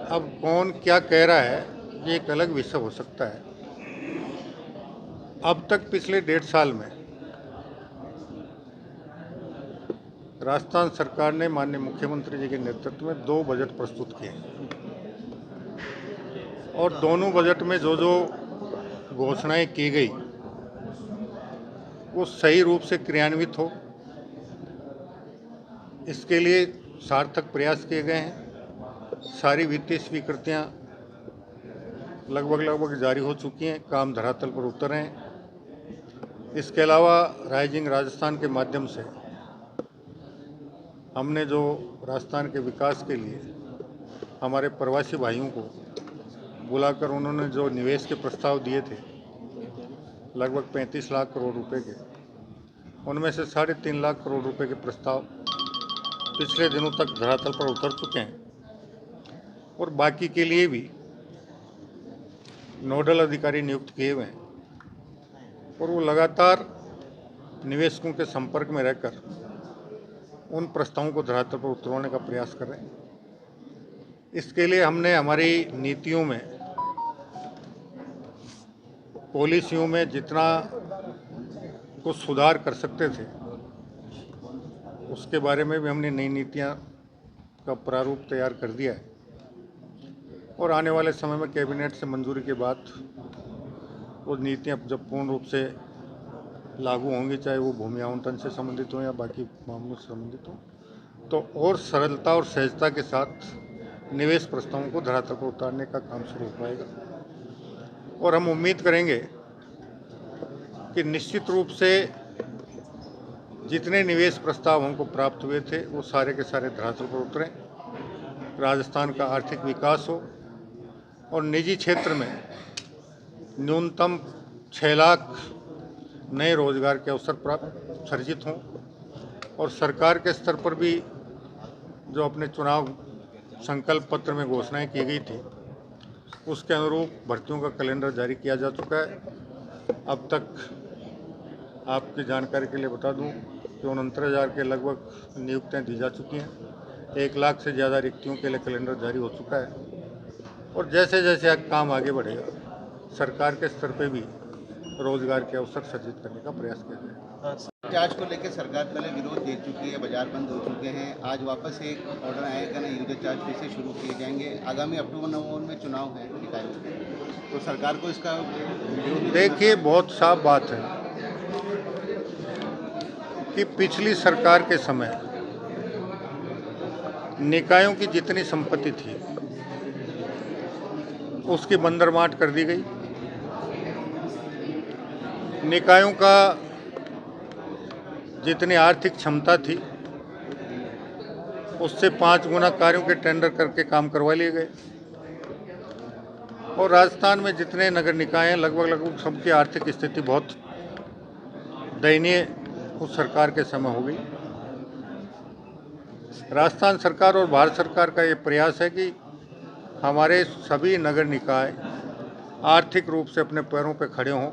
अब कौन क्या कह रहा है ये एक अलग विषय हो सकता है। अब तक पिछले 1.5 साल में राजस्थान सरकार ने माननीय मुख्यमंत्री जी के नेतृत्व में 2 बजट प्रस्तुत किए और दोनों बजट में जो जो घोषणाएं की गई वो सही रूप से क्रियान्वित हो, इसके लिए सार्थक प्रयास किए गए हैं। सारी वित्तीय स्वीकृतियां लगभग जारी हो चुकी हैं, काम धरातल पर उतर रहे हैं। इसके अलावा राइजिंग राजस्थान के माध्यम से हमने जो राजस्थान के विकास के लिए हमारे प्रवासी भाइयों को बुलाकर उन्होंने जो निवेश के प्रस्ताव दिए थे लगभग 35 लाख करोड़ रुपए के, उनमें से 3.5 लाख करोड़ रुपए के प्रस्ताव पिछले दिनों तक धरातल पर उतर चुके हैं और बाकी के लिए भी नोडल अधिकारी नियुक्त किए हुए हैं और वो लगातार निवेशकों के संपर्क में रहकर उन प्रस्तावों को धरातल पर उतरवाने का प्रयास कर रहे हैं। इसके लिए हमने हमारी नीतियों में, पॉलिसियों में जितना कुछ सुधार कर सकते थे उसके बारे में भी हमने नई नीतियां का प्रारूप तैयार कर दिया है और आने वाले समय में कैबिनेट से मंजूरी के बाद वो नीतियां जब पूर्ण रूप से लागू होंगी, चाहे वो भूमि आवंटन से संबंधित हो या बाकी मामलों से संबंधित हो, तो और सरलता और सहजता के साथ निवेश प्रस्तावों को धरातल पर उतारने का काम शुरू हो पाएगा। और हम उम्मीद करेंगे कि निश्चित रूप से जितने निवेश प्रस्ताव हमको प्राप्त हुए थे वो सारे के सारे धरातल पर उतरें, राजस्थान का आर्थिक विकास हो और निजी क्षेत्र में न्यूनतम 6 लाख नए रोजगार के अवसर प्राप्त सर्जित हों और सरकार के स्तर पर भी जो अपने चुनाव संकल्प पत्र में घोषणाएं की गई थी उसके अनुरूप भर्तियों का कैलेंडर जारी किया जा चुका है। अब तक आपकी जानकारी के लिए बता दूं कि 69,000 के लगभग नियुक्तियां दी जा चुकी हैं। 1 लाख से ज़्यादा रिक्तियों के लिए कैलेंडर जारी हो चुका है और जैसे जैसे काम आगे बढ़ेगा सरकार के स्तर पर भी रोजगार के अवसर सृजित करने का प्रयास किया जाएगा। चार्ज को लेकर सरकार पहले विरोध दे चुकी है, बाजार बंद हो चुके हैं। आज वापस एक ऑर्डर आएगा ना, यूजर चार्ज फिर से शुरू किए जाएंगे। आगामी अक्टूबर-नवंबर में चुनाव है निकायों के, तो सरकार को इसका देखिए, बहुत साफ बात है कि पिछली सरकार के समय निकायों की जितनी संपत्ति थी उसकी बंदरमाट कर दी गई। निकायों का जितनी आर्थिक क्षमता थी उससे 5 गुना कार्यों के टेंडर करके काम करवा लिए गए और राजस्थान में जितने नगर निकाय हैं लगभग सबकी आर्थिक स्थिति बहुत दयनीय उस सरकार के समय हो गई। राजस्थान सरकार और भारत सरकार का ये प्रयास है कि हमारे सभी नगर निकाय आर्थिक रूप से अपने पैरों पर खड़े हों।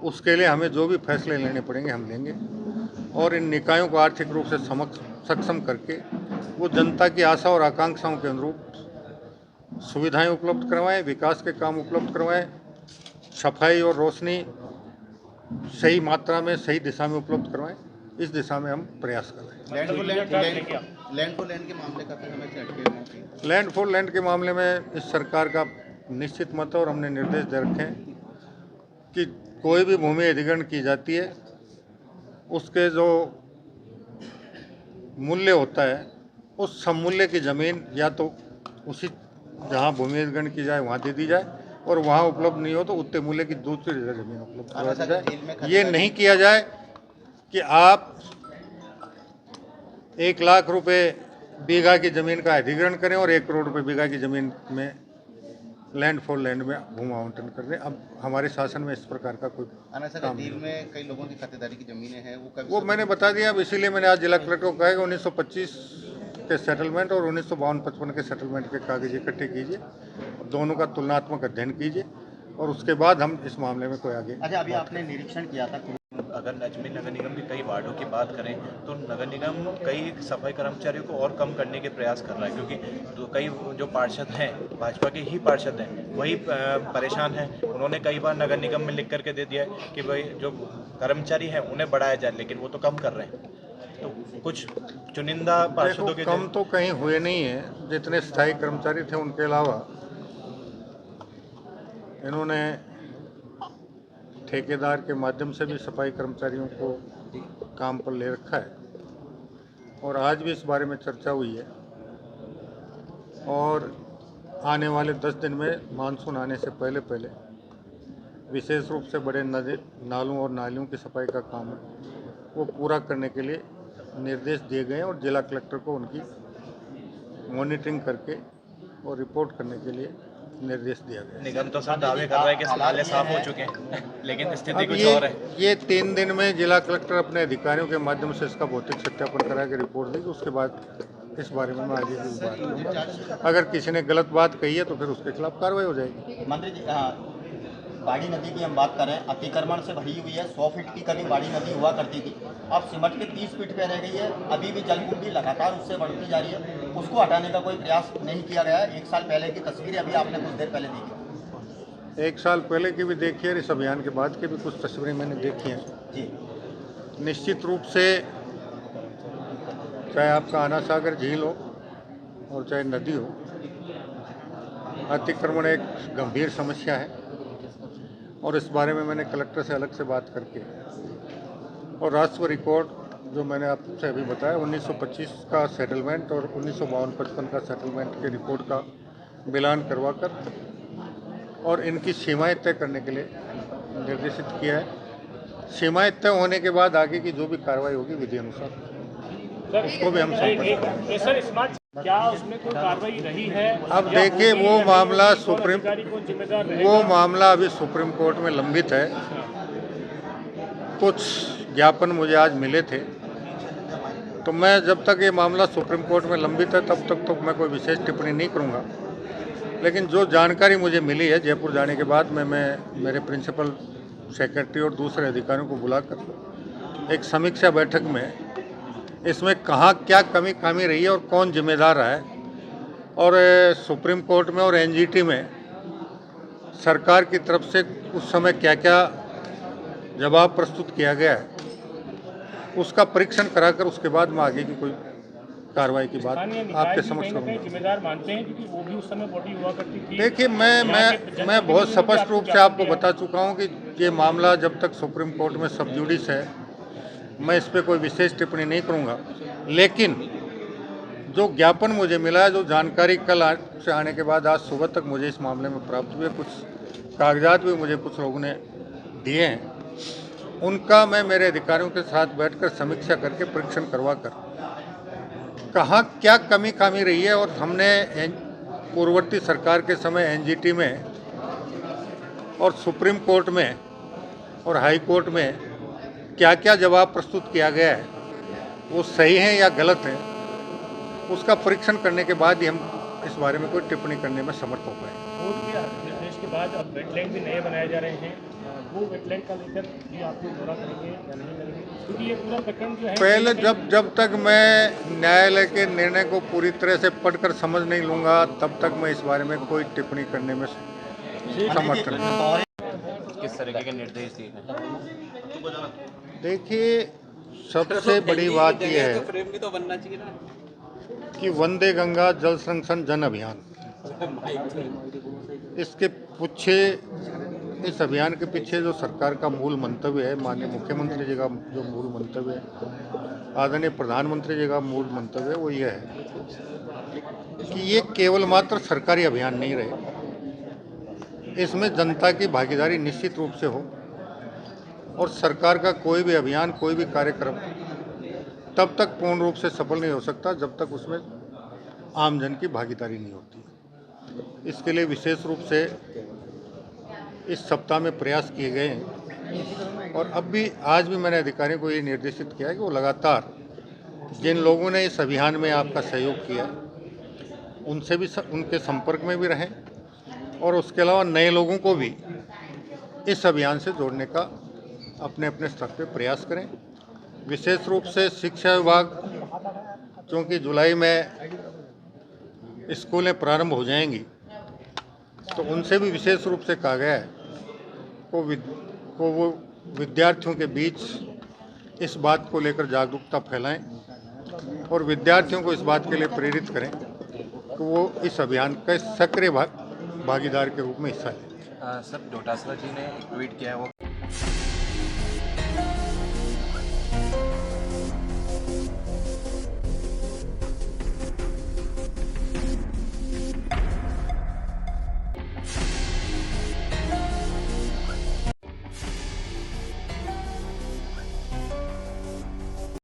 उसके लिए हमें जो भी फैसले लेने पड़ेंगे हम लेंगे और इन निकायों को आर्थिक रूप से सक्षम करके वो जनता की आशा और आकांक्षाओं के अनुरूप सुविधाएं उपलब्ध करवाएं, विकास के काम उपलब्ध करवाएं, सफाई और रोशनी सही मात्रा में सही दिशा में उपलब्ध करवाएं। इस दिशा में हम प्रयास कर रहे हैं। लैंड फॉर लैंड के मामले काफी समय से अटके हुए हैं। लैंड फॉर लैंड के मामले में इस सरकार का निश्चित मत है और हमने निर्देश दे रखे हैं कि कोई भी भूमि अधिग्रहण की जाती है उसके जो मूल्य होता है उस सममूल्य की ज़मीन या तो उसी जहाँ भूमि अधिग्रहण की जाए वहाँ दे दी जाए और वहाँ उपलब्ध नहीं हो तो उतने मूल्य की दूसरी जगह ज़मीन उपलब्ध करवा दी जाए। ये नहीं किया जाए कि आप 1 लाख रुपए बीघा की ज़मीन का अधिग्रहण करें और 1 करोड़ रुपए बीघा की ज़मीन में लैंड फॉर लैंड में भूमि आवंटन कर दें। अब हमारे शासन में इस प्रकार का कोई काम डील में कई लोगों की खातेदारी की जमीनें हैं वो मैंने बता दिया। अब इसीलिए मैंने आज जिला कलेक्टर को कहा कि 1925 के सेटलमेंट और 1952-55 के सेटलमेंट के कागज इकट्ठे कीजिए, दोनों का तुलनात्मक अध्ययन कीजिए और उसके बाद हम इस मामले में कोई आगे। अच्छा, अभी आपने निरीक्षण किया था अगर अजमेर नगर निगम के कई वार्डों की बात करें तो नगर निगम कई सफाई कर्मचारियों को और कम करने के प्रयास कर रहा है, क्योंकि तो कई जो पार्षद हैं, भाजपा के ही पार्षद हैं, वही परेशान हैं। उन्होंने कई बार नगर निगम में लिख करके दे दिया है कि भाई जो कर्मचारी हैं उन्हें बढ़ाया जाए, लेकिन वो तो कम कर रहे हैं। तो कुछ चुनिंदा देखो, पार्षदों के कम तो कहीं हुए नहीं है। जितने स्थायी कर्मचारी थे उनके अलावा इन्होंने ठेकेदार के माध्यम से भी सफाई कर्मचारियों को काम पर ले रखा है और आज भी इस बारे में चर्चा हुई है। और आने वाले 10 दिन में मानसून आने से पहले पहले विशेष रूप से बड़े नदी, नालों और नालियों की सफाई का काम है वो पूरा करने के लिए निर्देश दिए गए हैं और जिला कलेक्टर को उनकी मॉनिटरिंग करके और रिपोर्ट करने के लिए निर्देश दिया गया है। निगम तो सब दावे कर रहा है कि नाले साफ हो चुके हैं, लेकिन स्थिति अब कुछ और है। ये 3 दिन में जिला कलेक्टर अपने अधिकारियों के माध्यम से इसका भौतिक सत्यापन करा के रिपोर्ट देगी। उसके बाद इस बारे में मैं आगे की बात करूँगा। अगर किसी ने गलत बात कही है तो फिर उसके खिलाफ कार्रवाई हो जाएगी। मंत्री जी, बाड़ी नदी की हम बात करें, अतिक्रमण से भरी हुई है। 100 फीट की कभी बाड़ी नदी हुआ करती थी, अब सिमट के 30 फीट पे रह गई है। अभी भी जलकुंडी लगातार उससे बढ़ती जा रही है, उसको हटाने का कोई प्रयास नहीं किया गया है। 1 साल पहले की तस्वीरें अभी आपने कुछ देर पहले देखी। 1 साल पहले की भी देखी है, इस अभियान के बाद की भी कुछ तस्वीरें मैंने देखी हैं जी। निश्चित रूप से चाहे आपका आना सागर झील हो और चाहे नदी हो, अतिक्रमण एक गंभीर समस्या है और इस बारे में मैंने कलेक्टर से अलग से बात करके और राष्ट्रीय रिकॉर्ड जो मैंने आपसे अभी बताया 1925 का सेटलमेंट और 1952-55 का सेटलमेंट के रिपोर्ट का मिलान करवा कर और इनकी सीमाएं तय करने के लिए निर्देशित किया है। सीमाएं तय होने के बाद आगे की जो भी कार्रवाई होगी विधि अनुसार उसको भी हम संपर्क। सर, स्मार्ट क्या उसमें कोई कार्रवाई रही है? अब देखिए वो मामला सुप्रीम जिम्मेदार वो मामला अभी सुप्रीम कोर्ट में लंबित है। कुछ ज्ञापन मुझे आज मिले थे, तो मैं जब तक ये मामला सुप्रीम कोर्ट में लंबित है तब तक तो मैं कोई विशेष टिप्पणी नहीं करूंगा। लेकिन जो जानकारी मुझे मिली है जयपुर जाने के बाद मैं मेरे प्रिंसिपल सेक्रेटरी और दूसरे अधिकारियों को बुलाकर एक समीक्षा बैठक में इसमें कहाँ क्या कमी खामी रही है और कौन जिम्मेदार रहा है और सुप्रीम कोर्ट में और एनजीटी में सरकार की तरफ से उस समय क्या क्या जवाब प्रस्तुत किया गया है उसका परीक्षण कराकर उसके बाद मैं आगे की कोई कार्रवाई की बात आपके समक्ष करूँगा। जिम्मेदार मानते हैं क्योंकि वो भी उस समय बॉडी हुआ करती थी। देखिए मैं बहुत स्पष्ट रूप से आपको बता चुका हूँ कि ये मामला जब तक सुप्रीम कोर्ट में सब जुडिस है मैं इस पर कोई विशेष टिप्पणी नहीं करूँगा। लेकिन जो ज्ञापन मुझे मिला है, जो जानकारी कल से आने के बाद आज सुबह तक मुझे इस मामले में प्राप्त हुए, कुछ कागजात भी मुझे कुछ लोगों ने दिए हैं, उनका मैं मेरे अधिकारियों के साथ बैठकर समीक्षा करके परीक्षण करवा कर कहाँ क्या कमी खामी रही है और हमने पूर्ववर्ती सरकार के समय एनजीटी में और सुप्रीम कोर्ट में और हाई कोर्ट में क्या क्या जवाब प्रस्तुत किया गया है वो सही है या गलत है, उसका परीक्षण करने के बाद ही हम इस बारे में कोई टिप्पणी करने में समर्थ हो पाए। कोर्ट के निर्देश के बाद अब वेटलैंड भी नए बनाए जा रहे हैं, वो वेटलैंड का लेकर भी आप लोग दौरा करेंगे या नहीं करेंगे? क्योंकि ये पूरा प्रकरण जो है पहले जब तक मैं न्यायालय के निर्णय को पूरी तरह से पढ़कर समझ नहीं लूँगा तब तक मैं इस बारे में कोई टिप्पणी करने में समर्थ नहीं। किस तरीके के निर्देश दिए गए? देखिए सबसे बड़ी बात यह है कि वंदे गंगा जल संरक्षण जन अभियान, इसके पीछे इस अभियान के पीछे जो सरकार का मूल मंतव्य है, माननीय मुख्यमंत्री जी का जो मूल मंतव्य है, आदरणीय प्रधानमंत्री जी का मूल मंतव्य है, वो ये है कि ये केवल मात्र सरकारी अभियान नहीं रहे, इसमें जनता की भागीदारी निश्चित रूप से हो और सरकार का कोई भी अभियान, कोई भी कार्यक्रम तब तक पूर्ण रूप से सफल नहीं हो सकता जब तक उसमें आमजन की भागीदारी नहीं होती। इसके लिए विशेष रूप से इस सप्ताह में प्रयास किए गए हैं और अब भी आज भी मैंने अधिकारियों को ये निर्देशित किया है कि वो लगातार जिन लोगों ने इस अभियान में आपका सहयोग किया उनसे भी उनके संपर्क में भी रहें और उसके अलावा नए लोगों को भी इस अभियान से जोड़ने का अपने अपने स्तर पे प्रयास करें। विशेष रूप से शिक्षा विभाग, क्योंकि जुलाई में स्कूलें प्रारंभ हो जाएंगी, तो उनसे भी विशेष रूप से कहा गया है को वो विद्यार्थियों के बीच इस बात को लेकर जागरूकता फैलाएं और विद्यार्थियों को इस बात के लिए प्रेरित करें कि वो इस अभियान का सक्रिय भागीदार के रूप में हिस्सा लें। सर डोटासरा जी ने एक ट्वीट किया है, वो